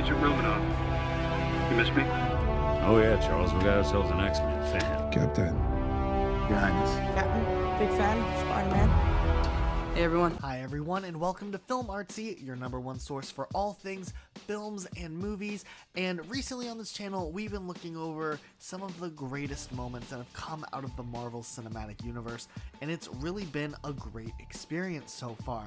Agent Romanoff. You miss me? Oh yeah, Charles, we got ourselves an X-Men fan. Captain. Your Highness. Captain, big fan, Spider-Man. Hey everyone. Hi everyone, and welcome to Film Artsy, your #1 source for all things films and movies. And recently on this channel, we've been looking over some of the greatest moments that have come out of the Marvel Cinematic Universe, and it's really been a great experience so far.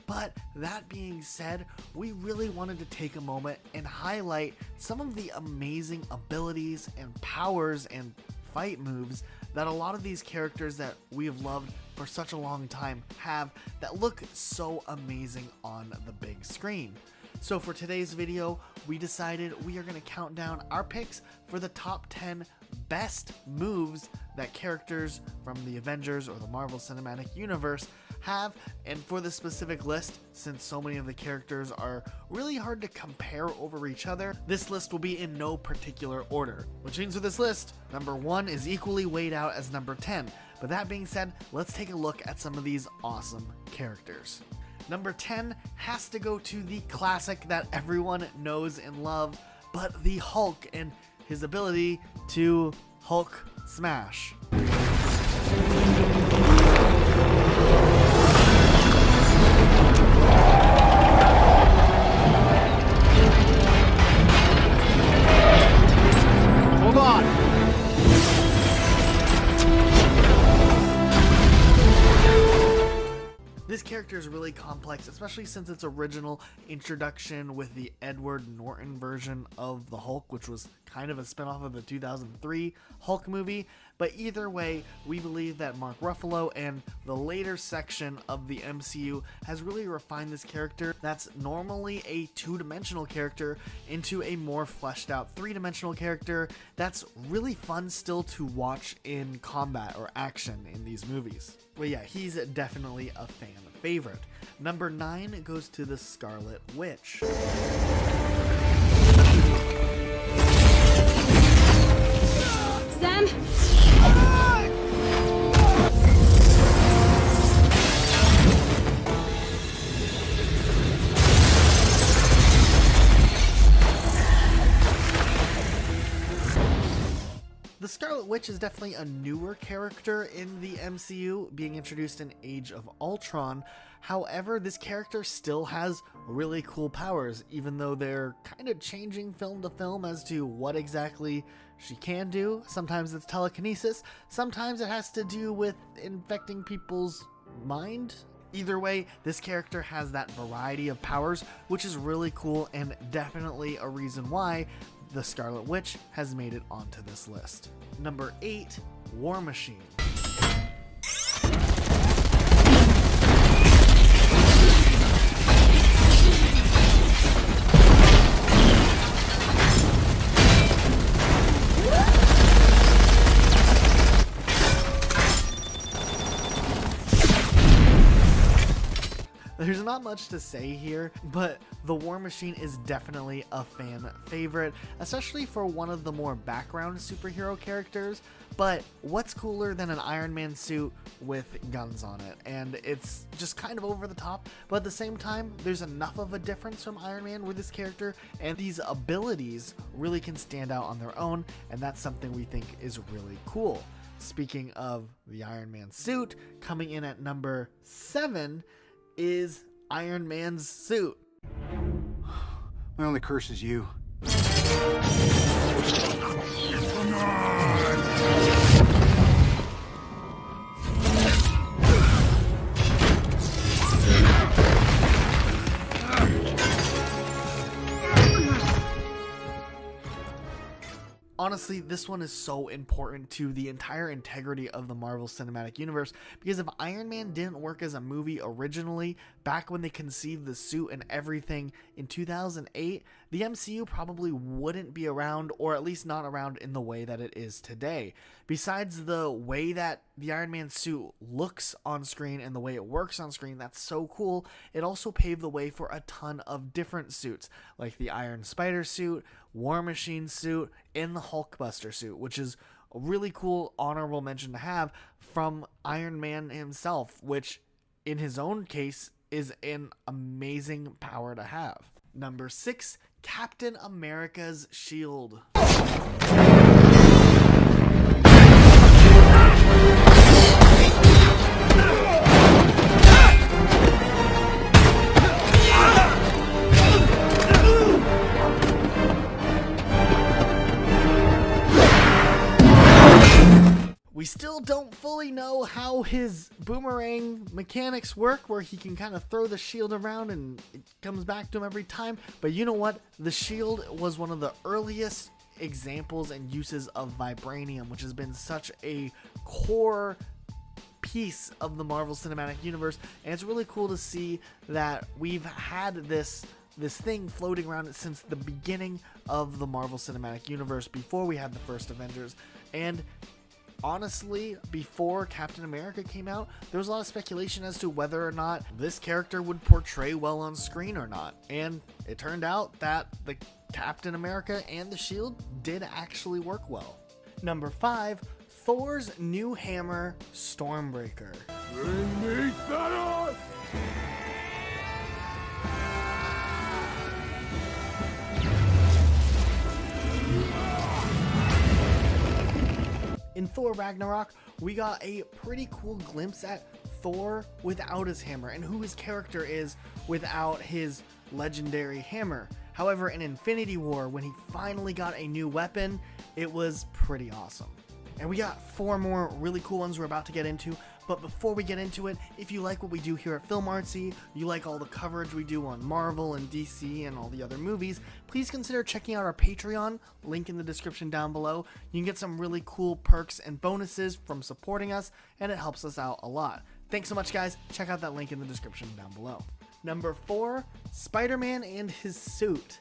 But that being said, we really wanted to take a moment and highlight some of the amazing abilities and powers and fight moves that a lot of these characters that we have loved for such a long time have, that look so amazing on the big screen. So for today's video, we decided we are going to count down our picks for the top 10 best moves that characters from the Avengers or the Marvel Cinematic Universe have. And for this specific list, since so many of the characters are really hard to compare over each other, this list will be in no particular order, which means with this list, number 1 is equally weighed out as number 10. But that being said, let's take a look at some of these awesome characters. Number 10 has to go to the classic that everyone knows and love, but the Hulk and his ability to Hulk smash. Hold on! This character is really complex, especially since its original introduction with the Edward Norton version of the Hulk, which was kind of a spinoff of the 2003 Hulk movie. But either way, we believe that Mark Ruffalo and the later section of the MCU has really refined this character that's normally a two-dimensional character into a more fleshed out three-dimensional character that's really fun still to watch in combat or action in these movies. But yeah, he's definitely a fan favorite. Number 9 goes to the Scarlet Witch. Sam? The Scarlet Witch is definitely a newer character in the MCU, being introduced in Age of Ultron. However, this character still has really cool powers, even though they're kind of changing film to film as to what exactly she can do. Sometimes it's telekinesis, sometimes it has to do with infecting people's mind. Either way, this character has that variety of powers, which is really cool and definitely a reason why the Scarlet Witch has made it onto this list. Number 8, War Machine. There's not much to say here, but the War Machine is definitely a fan favorite, especially for one of the more background superhero characters. But what's cooler than an Iron Man suit with guns on it? And it's just kind of over the top, but at the same time, there's enough of a difference from Iron Man with this character, and these abilities really can stand out on their own, and that's something we think is really cool. Speaking of the Iron Man suit, coming in at number 7 is Iron Man's suit. My only curse is you. Honestly, this one is so important to the entire integrity of the Marvel Cinematic Universe, because if Iron Man didn't work as a movie originally, back when they conceived the suit and everything in 2008, the MCU probably wouldn't be around, or at least not around in the way that it is today. Besides the way that the Iron Man suit looks on screen and the way it works on screen, that's so cool, it also paved the way for a ton of different suits, like the Iron Spider suit, War Machine suit, and the Hulkbuster suit, which is a really cool honorable mention to have from Iron Man himself, which in his own case is an amazing power to have. Number 6, Captain America's shield. We still don't fully know how his boomerang mechanics work, where he can kind of throw the shield around and it comes back to him every time. But you know what? The shield was one of the earliest examples and uses of vibranium, which has been such a core piece of the Marvel Cinematic Universe. And it's really cool to see that we've had this thing floating around since the beginning of the Marvel Cinematic Universe, before we had the first Avengers. And honestly, before Captain America came out, there was a lot of speculation as to whether or not this character would portray well on screen or not. And it turned out that the Captain America and the shield did actually work well. Number 5, Thor's new hammer, Stormbreaker. Bring me Thanos! In Thor Ragnarok, we got a pretty cool glimpse at Thor without his hammer and who his character is without his legendary hammer. However, in Infinity War, when he finally got a new weapon, it was pretty awesome. And we got 4 more really cool ones we're about to get into. But before we get into it, if you like what we do here at Film Artsy, you like all the coverage we do on Marvel and DC and all the other movies, please consider checking out our Patreon, link in the description down below. You can get some really cool perks and bonuses from supporting us, and it helps us out a lot. Thanks so much, guys. Check out that link in the description down below. Number 4, Spider-Man and his suit.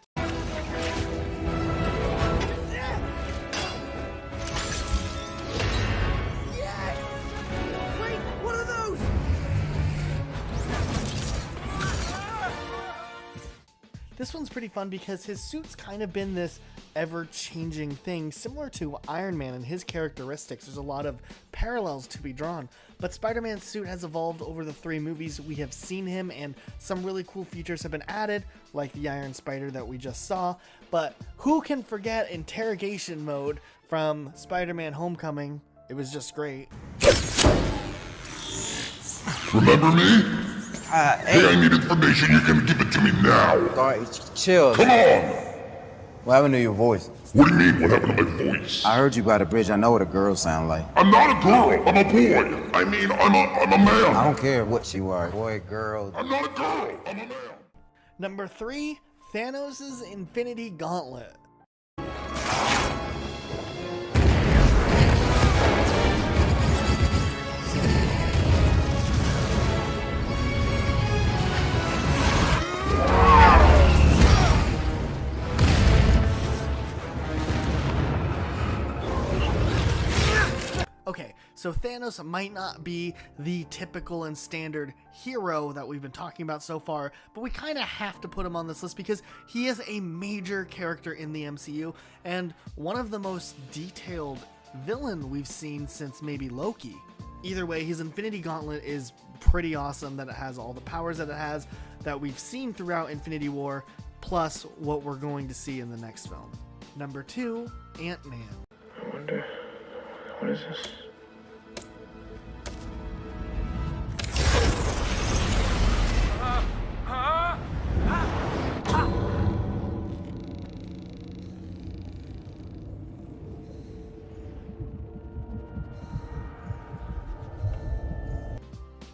This one's pretty fun because his suit's kind of been this ever-changing thing, similar to Iron Man and his characteristics. There's a lot of parallels to be drawn, but Spider-Man's suit has evolved over the 3 movies we have seen him, and some really cool features have been added, like the Iron Spider that we just saw. But who can forget interrogation mode from Spider-Man Homecoming? It was just great. Remember me? Hey, I need information. You're gonna give it to me now. Alright, chill. Come on! What happened to your voice? What do you mean, what happened to my voice? I heard you by the bridge. I know what a girl sound like. I'm not a girl. I'm a boy. I mean, I'm a man. I don't care what you are. Boy, girl. I'm not a girl. I'm a man. Number 3, Thanos' Infinity Gauntlet. Okay, so Thanos might not be the typical and standard hero that we've been talking about so far, but we kind of have to put him on this list because he is a major character in the MCU and one of the most detailed villain we've seen since maybe Loki. Either way, his Infinity Gauntlet is pretty awesome, that it has all the powers that it has that we've seen throughout Infinity War, plus what we're going to see in the next film. Number 2, Ant-Man. I wonder, what is this?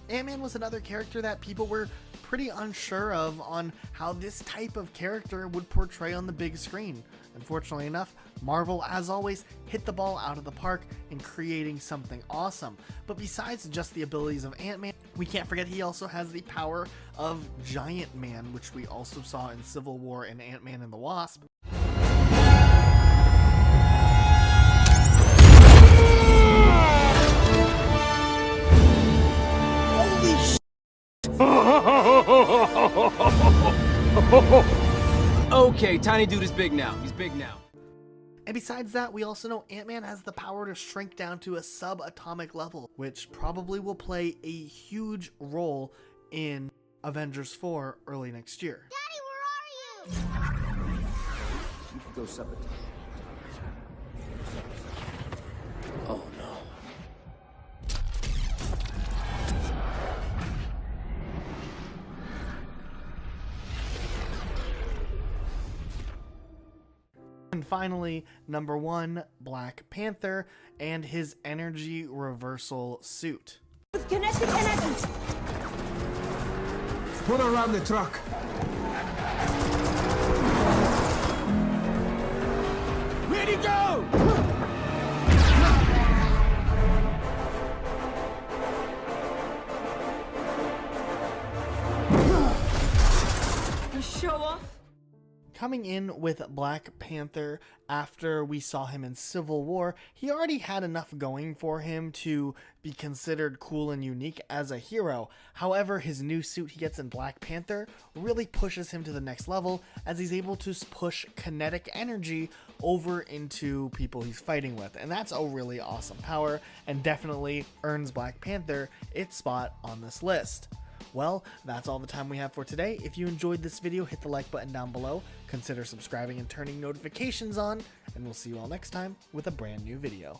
Ant-Man was another character that people were pretty unsure of on how this type of character would portray on the big screen. Unfortunately enough, Marvel, as always, hit the ball out of the park in creating something awesome. But besides just the abilities of Ant-Man, we can't forget he also has the power of Giant Man, which we also saw in Civil War and Ant-Man and the Wasp. Okay, tiny dude is big now. He's big now. And besides that, we also know Ant-Man has the power to shrink down to a subatomic level, which probably will play a huge role in Avengers 4 early next year. Daddy, where are you? Go sabotage. Oh no. And finally, number 1, Black Panther and his energy reversal suit. With kinetic energy. Put around the truck. Ready, go! You show off. Coming in with Black Panther after we saw him in Civil War, he already had enough going for him to be considered cool and unique as a hero. However, his new suit he gets in Black Panther really pushes him to the next level as he's able to push kinetic energy over into people he's fighting with. And that's a really awesome power and definitely earns Black Panther its spot on this list. Well, that's all the time we have for today. If you enjoyed this video, hit the like button down below, consider subscribing and turning notifications on, and we'll see you all next time with a brand new video.